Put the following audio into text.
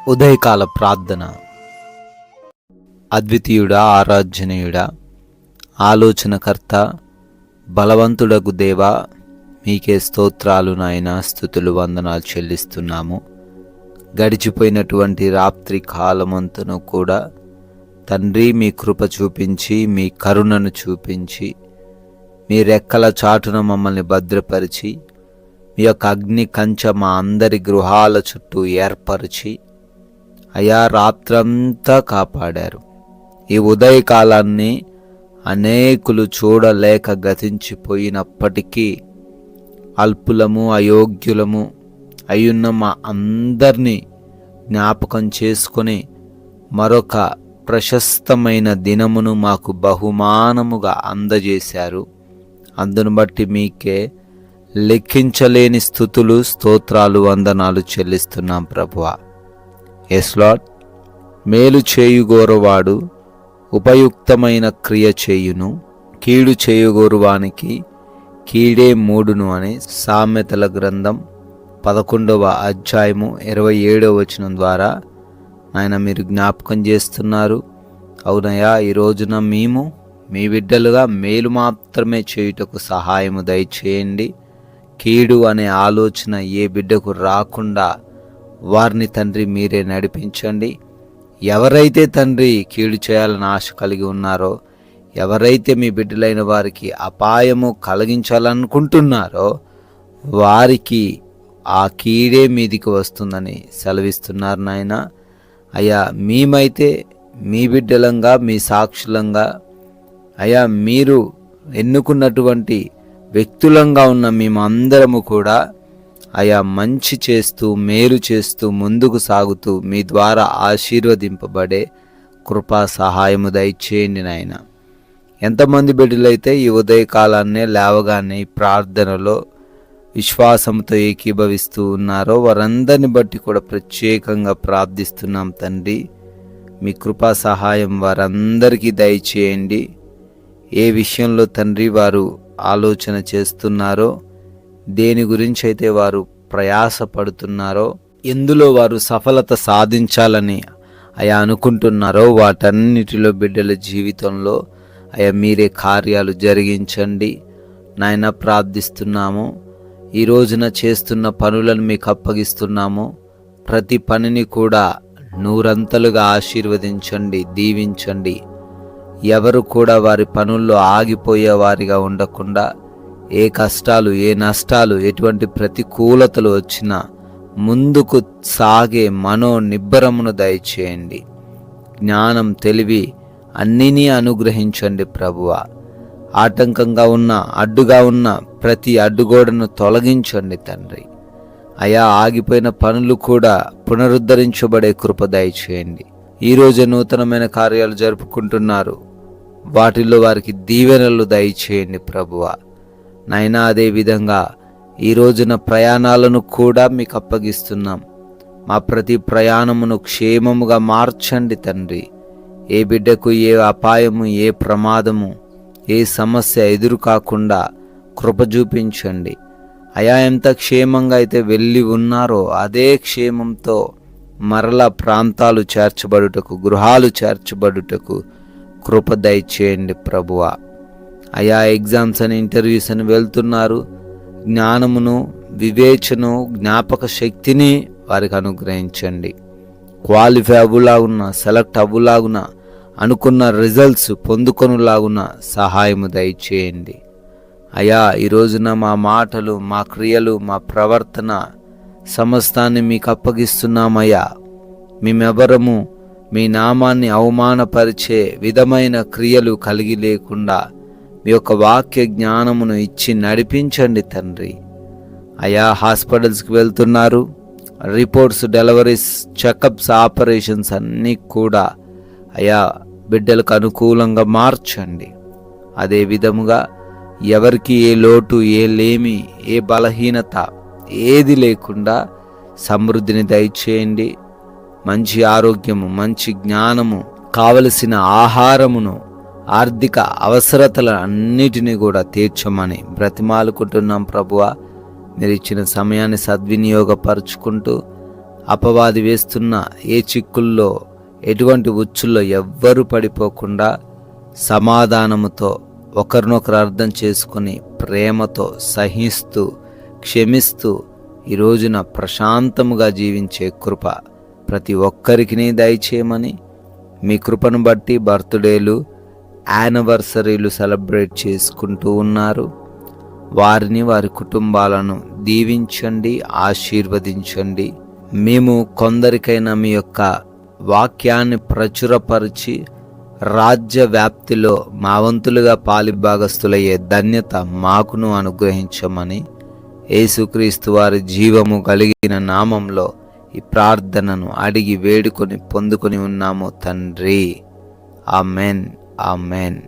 ఉదయకాల ప్రార్థన. అద్వితీయుడా, ఆరాధ్యనీయుడా, ఆలోచనకర్త, బలవంతుడగు దేవా, మీకే స్తోత్రాలు నాయనా, స్తుతులు, వందనాలు చెల్లిస్తున్నాము. గడిచిపోయినటువంటి రాత్రి కాలమంతను కూడా తండ్రి మీ కృప చూపించి, మీ కరుణను చూపించి, మీ రెక్కల చాటున మమ్మల్ని భద్రపరిచి, మీ యొక్క అగ్ని కంచె మా అందరి గృహాల చుట్టూ ఏర్పరిచి అయా రాత్రంతా కాపాడారు. ఈ ఉదయకాలాన్ని అనేకులు చూడలేక గతించిపోయినప్పటికీ అల్పులము, అయోగ్యులము అయ్యున్న మా అందరినీ జ్ఞాపకం చేసుకొని మరొక ప్రశస్తమైన దినమును మాకు బహుమానముగా అందజేశారు. అందును బట్టి మీకే లెక్కించలేని స్తుతులు, స్తోత్రాలు, వందనాలు చెల్లిస్తున్నాం ప్రభువా. ఎస్ లార్డ్, మేలు చేయుగోరువాడు ఉపయుక్తమైన క్రియ చేయును, కీడు చేయుగోరువానికి కీడే మూడును అని సామెతల గ్రంథం 11వ అధ్యాయము 27వ వచనం ద్వారా ఆయన మీరు జ్ఞాపకం చేస్తున్నారు. అవునయ్యా, ఈ రోజున మేము మీ బిడ్డలుగా మేలు మాత్రమే చేయుటకు సహాయము దయచేయండి. కీడు అనే ఆలోచన ఏ బిడ్డకు రాకుండా వారిని తండ్రి మీరే నడిపించండి. ఎవరైతే తండ్రి కీడు చేయాలని ఆశ కలిగి ఉన్నారో, ఎవరైతే మీ బిడ్డలైన వారికి అపాయము కలిగించాలనుకుంటున్నారో వారికి ఆ కీడే మీదికి వస్తుందని సెలవిస్తున్నారు నాయన. అయ్యా, మేమైతే మీ బిడ్డలంగా, మీ సాక్షులంగా, అయ్యా మీరు ఎన్నుకున్నటువంటి వ్యక్తులంగా ఉన్న మేమందరము కూడా అయా మంచి చేస్తూ, మేలు చేస్తూ, ముందుకు సాగుతూ మీ ద్వారా ఆశీర్వదింపబడే కృపా సహాయము దయచేయండి నాయన. ఎంతమంది బిడ్డలైతే ఈ ఉదయకాలాన్నే లేవగానే ఈ ప్రార్థనలో విశ్వాసంతో ఏకీభవిస్తూ ఉన్నారో వారందరిని బట్టి కూడా ప్రత్యేకంగా ప్రార్థిస్తున్నాం తండ్రి. మీ కృపా సహాయం వారందరికీ దయచేయండి. ఏ విషయంలో తండ్రి వారు ఆలోచన చేస్తున్నారో, దేని గురించి అయితే వారు ప్రయాసపడుతున్నారో, ఎందులో వారు సఫలత సాధించాలని అయా అనుకుంటున్నారో వాటన్నిటిలో బిడ్డల జీవితంలో అయా మీరే కార్యాలు జరిగించండి నాయన. ప్రార్థిస్తున్నాము. ఈ రోజున చేస్తున్న పనులను మీకు అప్పగిస్తున్నాము. ప్రతి పనిని కూడా నూరంతలుగా ఆశీర్వదించండి, దీవించండి. ఎవరు కూడా వారి పనుల్లో ఆగిపోయే వారిగా ఉండకుండా, ఏ కష్టాలు, ఏ నష్టాలు, ఎటువంటి ప్రతికూలతలు వచ్చినా ముందుకు సాగే మనోనిబ్బరమును దయచేయండి. జ్ఞానం, తెలివి అన్నినీ అనుగ్రహించండి ప్రభువా. ఆటంకంగా ఉన్న, అడ్డుగా ఉన్న ప్రతి అడ్డుగోడను తొలగించండి తండ్రి. అయా, ఆగిపోయిన పనులు కూడా పునరుద్ధరించబడే కృప దయచేయండి. ఈరోజు నూతనమైన కార్యాలు జరుపుకుంటున్నారు, వాటిల్లో వారికి దీవెనలు దయచేయండి ప్రభువా నాయనా. అదేవిధంగా ఈ రోజున ప్రయాణాలను కూడా మీకు అప్పగిస్తున్నాం. మా ప్రతి ప్రయాణమును క్షేమముగా మార్చండి తండ్రి. ఏ బిడ్డకు ఏ అపాయము, ఏ ప్రమాదము, ఏ సమస్య ఎదురు కాకుండా కృప చూపించండి. అయా, ఎంత క్షేమంగా అయితే వెళ్ళి ఉన్నారో అదే క్షేమంతో మరలా ప్రాంతాలు చేర్చబడుటకు, గృహాలు చేర్చబడుటకు కృప దయచేయండి ప్రభువా. అయా, ఎగ్జామ్స్ అని, ఇంటర్వ్యూస్ అని వెళ్తున్నారు. జ్ఞానమును, వివేచను, జ్ఞాపక శక్తిని వారికి అనుగ్రహించండి. క్వాలిఫై అవ్వులాగున, సెలెక్ట్ అవ్వులాగున, అనుకున్న రిజల్ట్స్ పొందుకొనులాగున సహాయము దయచేయండి. అయా, ఈ రోజున మా మాటలు, మా క్రియలు, మా ప్రవర్తన సమస్తాన్ని మీకు అప్పగిస్తున్నామయ్యా. మేమెవరము మీ నామాన్ని అవమానపరిచే విధమైన క్రియలు కలిగి లేకుండా మీ యొక్క వాక్య జ్ఞానమును ఇచ్చి నడిపించండి తండ్రి. అయా, హాస్పిటల్స్కి వెళ్తున్నారు. రిపోర్ట్స్, డెలివరీస్, చెకప్స్, ఆపరేషన్స్ అన్నీ కూడా అయా బిడ్డలకు అనుకూలంగా మార్చండి. అదే విధముగా ఎవరికి ఏ లోటు, ఏ లేమి, ఏ బలహీనత ఏది లేకుండా సమృద్ధిని దయచేయండి. మంచి ఆరోగ్యము, మంచి జ్ఞానము, కావలసిన ఆహారమును, ఆర్థిక అవసరతల అన్నిటినీ కూడా తీర్చమని బ్రతిమాలుకుంటున్నాం ప్రభువా. మీరు ఇచ్చిన సమయాన్ని సద్వినియోగపరుచుకుంటూ అపవాది వేస్తున్న ఏ చిక్కుల్లో, ఎటువంటి ఉచ్చుల్లో ఎవ్వరూ పడిపోకుండా సమాధానముతో ఒకరినొకరు అర్థం చేసుకుని ప్రేమతో సహిస్తూ క్షమిస్తూ ఈ రోజున ప్రశాంతముగా జీవించే కృప ప్రతి ఒక్కరికి దయచేయమని, మీ కృపను బట్టి బర్త్డేలు, యానివర్సరీలు సెలబ్రేట్ చేసుకుంటూ ఉన్నారు. వారిని, వారి కుటుంబాలను దీవించండి, ఆశీర్వదించండి. మేము కొందరికైనా మీ యొక్క వాక్యాన్ని ప్రచురపరిచి రాజ్య వ్యాప్తిలో మా వంతులుగా పాలిభాగస్తులయ్యే ధన్యత మాకును అనుగ్రహించమని యేసుక్రీస్తు వారి జీవము కలిగిన నామంలో ఈ ప్రార్థనను అడిగి వేడుకొని పొందుకొని ఉన్నాము తండ్రి. Amen, amen.